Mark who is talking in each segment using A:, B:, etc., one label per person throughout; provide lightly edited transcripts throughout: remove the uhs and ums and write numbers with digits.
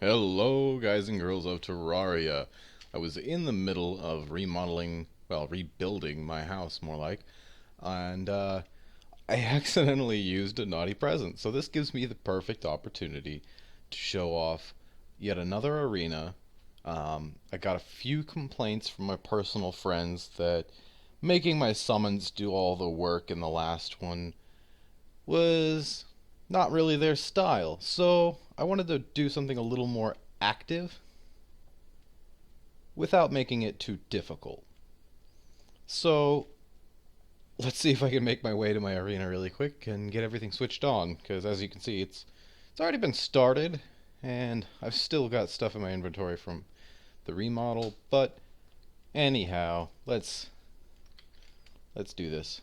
A: Hello, guys and girls of Terraria. I was in the middle of remodeling, well, rebuilding my house, more like, and I accidentally used a naughty present. So this gives me the perfect opportunity to show off yet another arena. I got a few complaints from my personal friends that making my summons do all the work in the last one was not really their style. So I wanted to do something a little more active without making it too difficult. So let's see if I can make my way to my arena really quick and get everything switched on, because as you can see, it's already been started, and I've still got stuff in my inventory from the remodel. But anyhow, let's do this.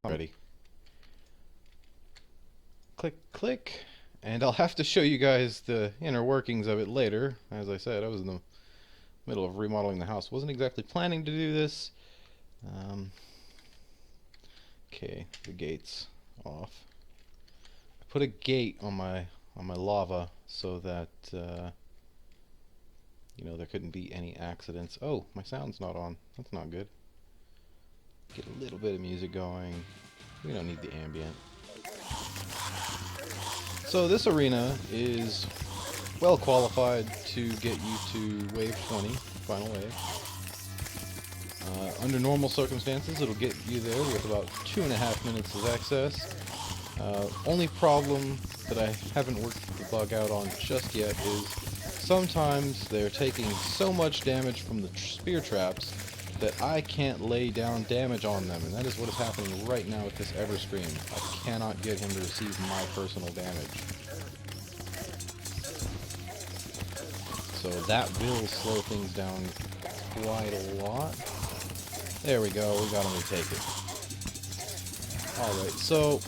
A: I'm ready. Click, click, and I'll have to show you guys the inner workings of it later. As I said, I was in the middle of remodeling the house. Wasn't exactly planning to do this. Um, okay, the gate's off. I put a gate on my lava so that there couldn't be any accidents. Oh, my sound's not on. That's not good. Get a little bit of music going. We don't need the ambient. So this arena is well qualified to get you to wave 20, final wave. Under normal circumstances, it'll get you there with about 2.5 minutes of access. Only problem that I haven't worked the bug out on just yet is sometimes they're taking so much damage from the spear traps that I can't lay down damage on them, and that is what is happening right now with this Everstream. I cannot get him to receive my personal damage. So that will slow things down quite a lot. There we go, we got him to take it. Alright, so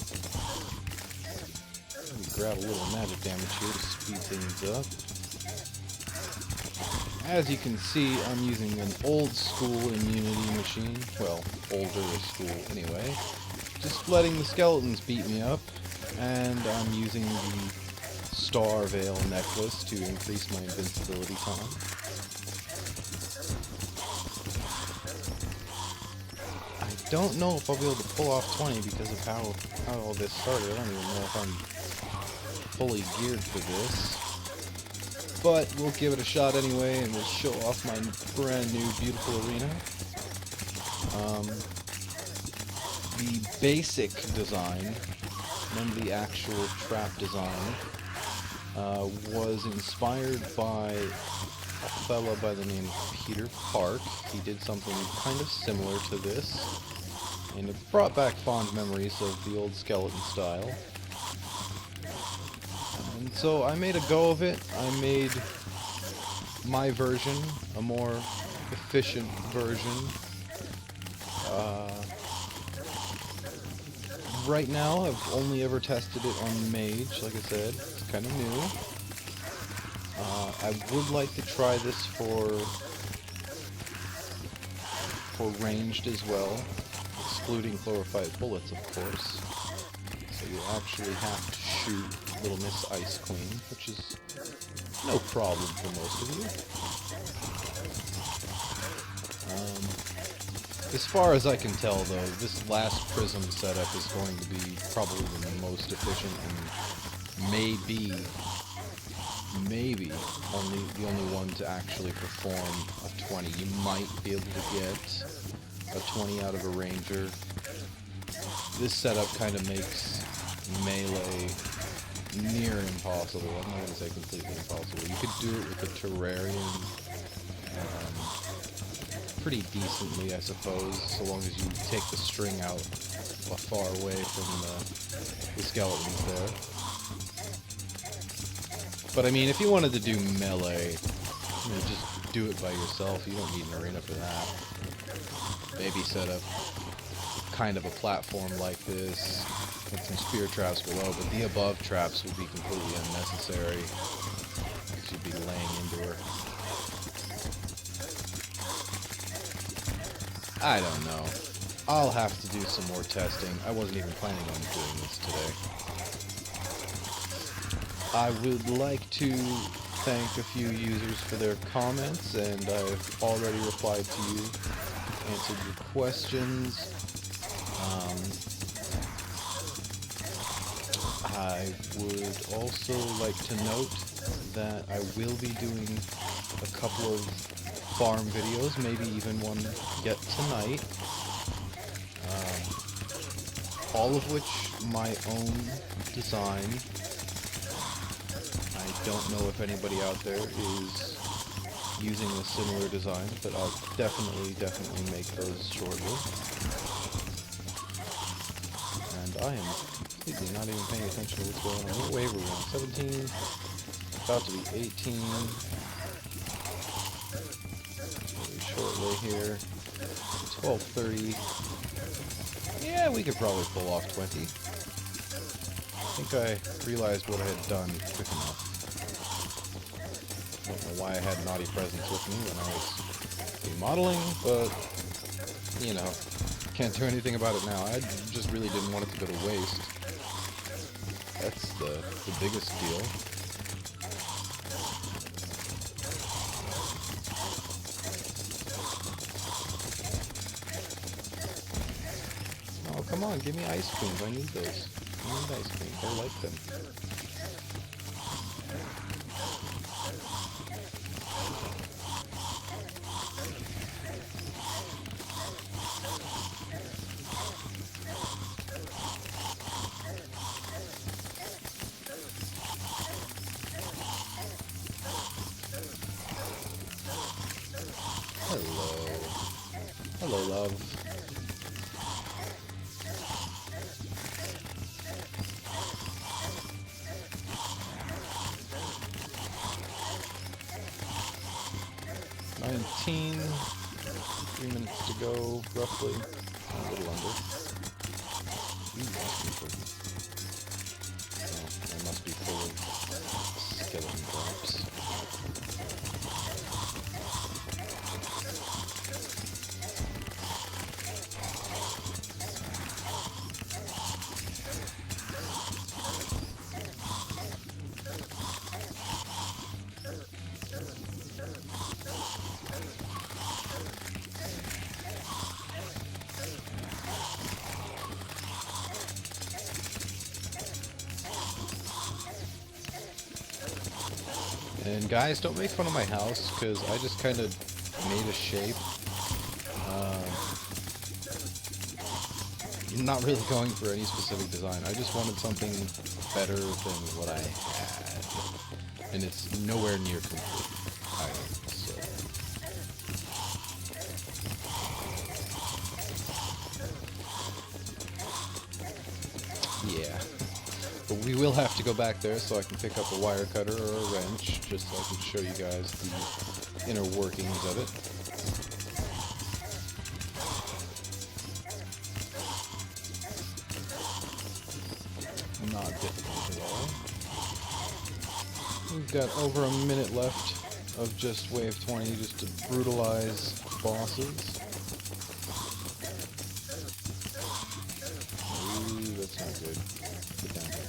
A: let me grab a little magic damage here to speed things up. As you can see, I'm using an old school immunity machine. Well, older school anyway. Just letting the skeletons beat me up, and I'm using the Star Veil necklace to increase my invincibility time. I don't know if I'll be able to pull off 20 because of how all this started. I don't even know if I'm fully geared for this. But we'll give it a shot anyway, and we'll show off my brand new beautiful arena. The basic design, and the actual trap design, was inspired by a fella by the name of Peter Park. He did something kind of similar to this, and it brought back fond memories of the old skeleton style. And so I made a go of it. I made my version, a more efficient version. Right now, I've only ever tested it on Mage, like I said. It's kind of new. I would like to try this for ranged as well, excluding chlorophyte bullets, of course. So you actually have to shoot Little Miss Ice Queen, which is no problem for most of you. As far as I can tell, though, this last prism setup is going to be probably the most efficient and maybe the only one to actually perform a 20. You might be able to get a 20 out of a ranger. This setup kind of makes melee near impossible. I'm not going to say completely impossible. You could do it with a Terrarian pretty decently, I suppose, so long as you take the string out far away from the skeletons there. But I mean, if you wanted to do melee, just do it by yourself. You don't need an arena for that. Maybe set up kind of a platform like this with some spear traps below, but the above traps would be completely unnecessary. You'd be laying into her. I don't know. I'll have to do some more testing. I wasn't even planning on doing this today. I would like to thank a few users for their comments, and I've already replied to you, answered your questions. I would also like to note that I will be doing a couple of farm videos, maybe even one yet tonight, all of which my own design. I don't know if anybody out there is using a similar design, but I'll definitely make those shortly. And I am completely not even paying attention to what's going on. What wave are we on? 17, about to be 18. Very shortly here. 12:30. Yeah, we could probably pull off 20. I think I realized what I had done quick enough. I don't know why I had Naughty Presents with me when I was remodeling, but, you know, can't do anything about it now. I just really didn't want it to go to waste. That's the biggest deal. Oh, come on, give me ice creams. I need those. I need ice creams. I like them. Hello. Hello, love. $19. 3 minutes to go, roughly. A little under. Ooh, asking for... Oh, I must be full of skeleton drops. And guys, don't make fun of my house, because I just kind of made a shape. Not really going for any specific design. I just wanted something better than what I had. And it's nowhere near complete either, so... Yeah. But we will have to go back there so I can pick up a wire cutter or a wrench, just so I can show you guys the inner workings of it. Not difficult at all. We've got over a minute left of just wave 20 just to brutalize bosses. Ooh, that's not good. Get down here.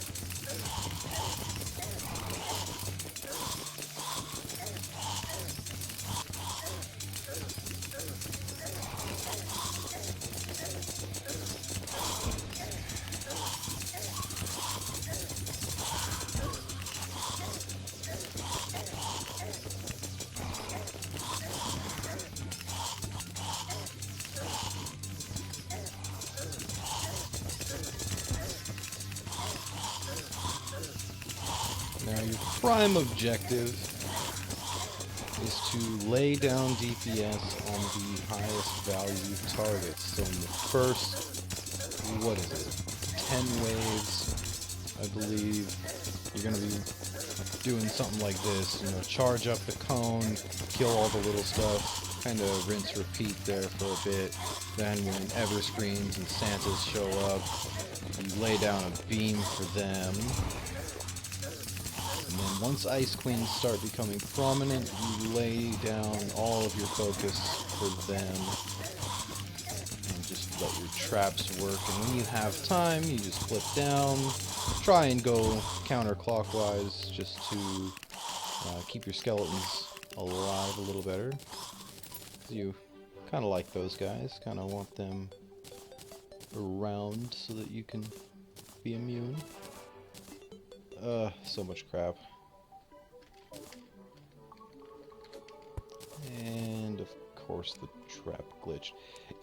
A: Now your prime objective is to lay down DPS on the highest value targets. So in the first, what is it, 10 waves, I believe, you're going to be doing something like this, you know, charge up the cone, kill all the little stuff, kind of rinse repeat there for a bit. Then when Everscreens and Santas show up, you lay down a beam for them. And then once Ice Queens start becoming prominent, you lay down all of your focus for them. And just let your traps work. And when you have time, you just flip down. Try and go counterclockwise just to keep keep your skeletons alive a little better. You kind of like those guys, kind of want them around so that you can be immune. So much crap. And of course the trap glitched.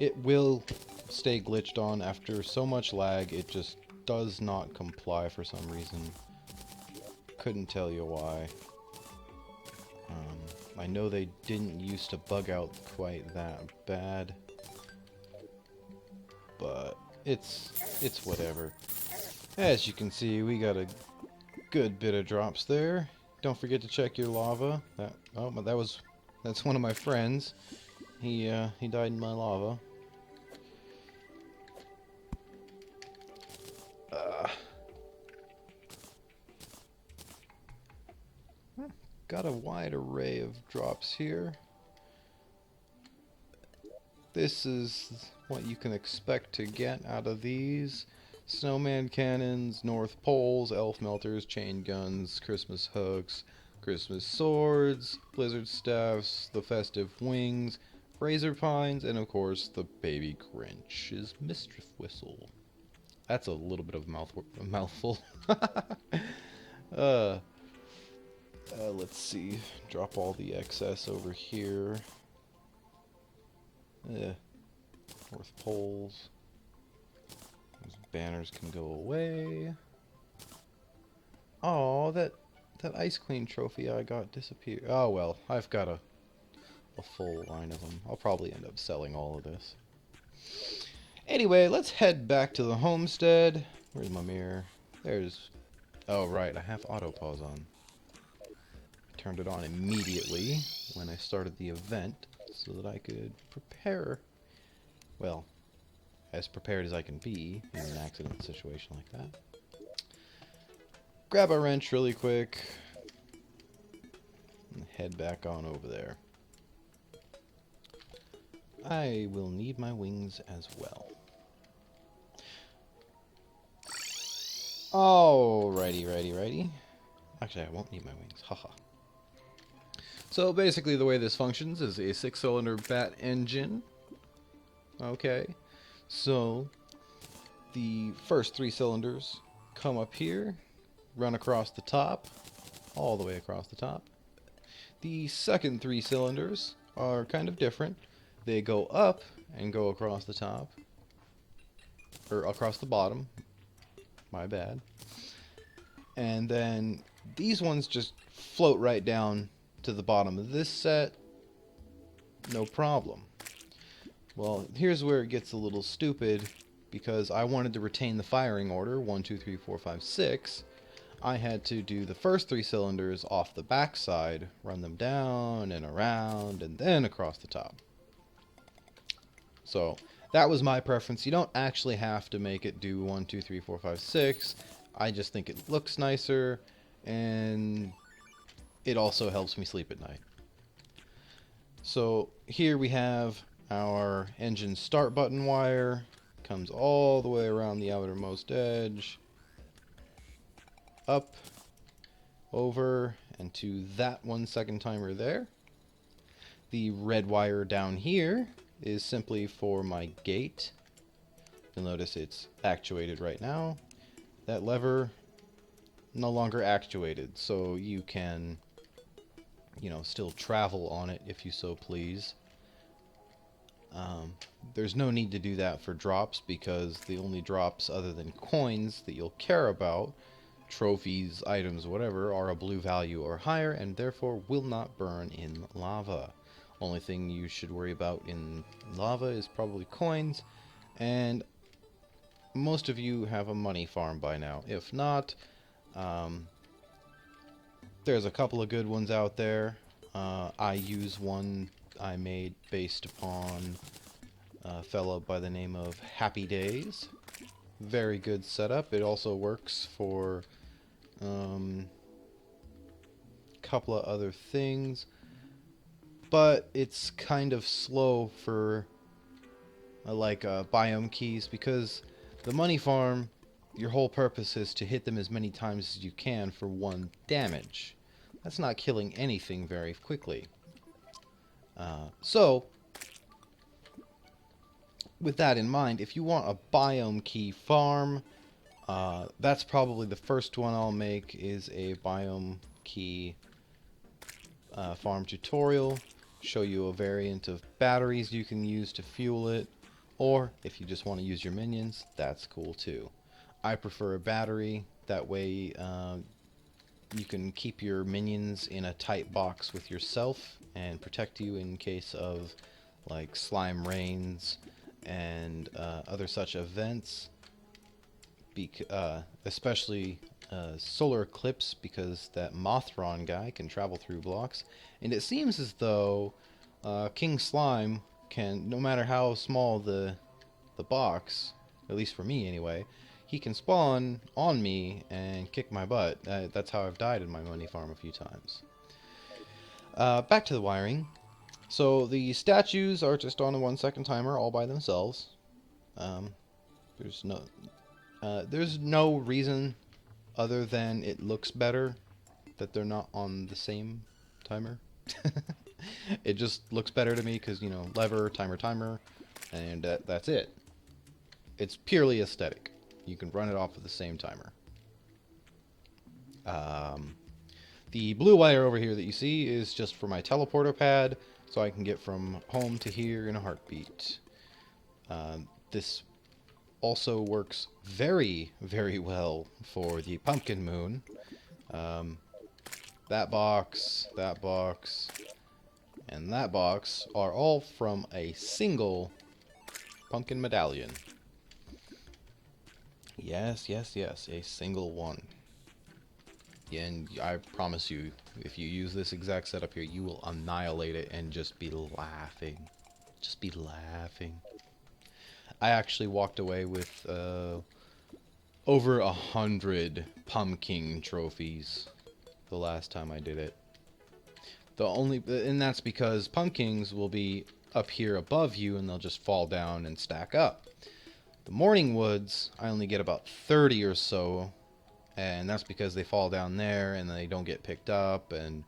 A: It will stay glitched on after so much lag, it just does not comply for some reason. Couldn't tell you why. I know they didn't used to bug out quite that bad, but it's whatever. As you can see, we got a good bit of drops there. Don't forget to check your lava. That's one of my friends. He died in my lava. Got a wide array of drops here. This is what you can expect to get out of these. Snowman cannons, North Poles, elf melters, chain guns, Christmas hooks, Christmas swords, blizzard staffs, the festive wings, razor pines, and of course the baby Grinch's mischief whistle. That's a little bit of a mouthful. Let's see. Drop all the excess over here. North Poles. Those banners can go away. Oh, that ice clean trophy I got disappeared. Oh well, I've got a full line of them. I'll probably end up selling all of this. Anyway, let's head back to the homestead. Where's my mirror? There's... Oh right, I have auto pause on. Turned it on immediately when I started the event so that I could prepare, well, as prepared as I can be in an accident situation like that. Grab a wrench really quick and head back on over there. I will need my wings as well. Alrighty. Actually, I won't need my wings. Haha. So basically the way this functions is a 6-cylinder bat engine. Okay, so the first 3 cylinders come up here, run across the top, all the way across the top. The second 3 cylinders are kind of different. They go up and go across the top, or across the bottom, my bad. And then these ones just float right down to the bottom of this set, no problem. Well, here's where it gets a little stupid, because I wanted to retain the firing order, 1, 2, 3, 4, 5, 6. I had to do the first 3 cylinders off the back side, run them down and around, and then across the top. So, that was my preference. You don't actually have to make it do 1, 2, 3, 4, 5, 6. I just think it looks nicer, and it also helps me sleep at night. So here we have our engine start button wire. Comes all the way around the outermost edge. Up, over, and to that 1 second timer there. The red wire down here is simply for my gate. You'll notice it's actuated right now. That lever no longer actuated, so you can, you know, still travel on it if you so please. There's no need to do that for drops, because the only drops other than coins that you'll care about, trophies, items, whatever, are a blue value or higher, and therefore will not burn in lava. Only thing you should worry about in lava is probably coins, and most of you have a money farm by now. If not, there's a couple of good ones out there. I use one I made based upon a fellow by the name of Happy Days. Very good setup. It also works for a couple of other things, but it's kind of slow for biome keys, because the money farm, your whole purpose is to hit them as many times as you can for 1 damage. that's not killing anything very quickly. So, with that in mind, if you want a biome key farm, that's probably the first one I'll make, is a biome key farm tutorial. Show you a variant of batteries you can use to fuel it, or if you just want to use your minions, that's cool too. I prefer a battery, that way you can keep your minions in a tight box with yourself and protect you in case of like slime rains and other such events, especially solar eclipse, because that Mothron guy can travel through blocks, and it seems as though King Slime can, no matter how small the box, at least for me anyway, he can spawn on me and kick my butt. That's how I've died in my money farm a few times. Back to the wiring. So the statues are just on a 1-second timer all by themselves. There's no reason other than it looks better that they're not on the same timer. It just looks better to me because, you know, lever, timer, and that's it. It's purely aesthetic. You can run it off of the same timer. The blue wire over here that you see is just for my teleporter pad, so I can get from home to here in a heartbeat. This also works very, very well for the pumpkin moon. That box, and that box are all from a single pumpkin medallion. Yes, a single one. And I promise you, if you use this exact setup here, you will annihilate it and just be laughing. Just be laughing. I actually walked away with over 100 pumpkin trophies the last time I did it. And that's because pumpkins will be up here above you and they'll just fall down and stack up. The morning woods, I only get about 30 or so, and that's because they fall down there and they don't get picked up, and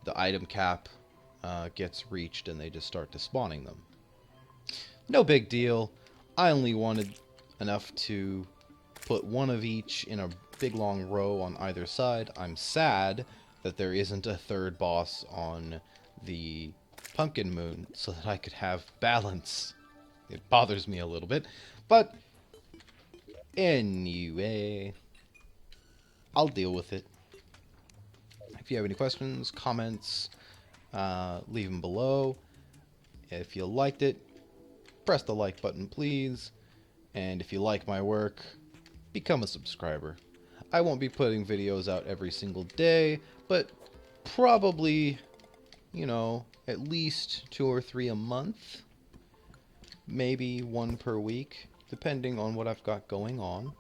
A: the item cap gets reached and they just start despawning them. No big deal. I only wanted enough to put one of each in a big long row on either side. I'm sad that there isn't a third boss on the pumpkin moon so that I could have balance. It bothers me a little bit, but anyway, I'll deal with it. If you have any questions, comments, leave them below. If you liked it, press the like button, please. And if you like my work, become a subscriber. I won't be putting videos out every single day, but probably, you know, at least 2 or 3 a month. Maybe 1 per week, depending on what I've got going on.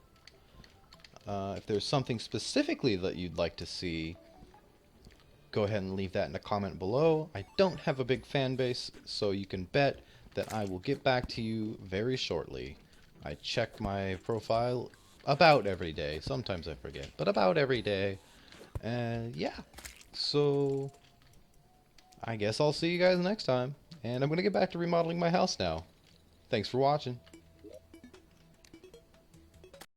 A: If there's something specifically that you'd like to see, go ahead and leave that in a comment below. I don't have a big fan base, so you can bet that I will get back to you very shortly. I check my profile about every day. Sometimes I forget, but about every day. And yeah, so I guess I'll see you guys next time. And I'm going to get back to remodeling my house now. Thanks for watching.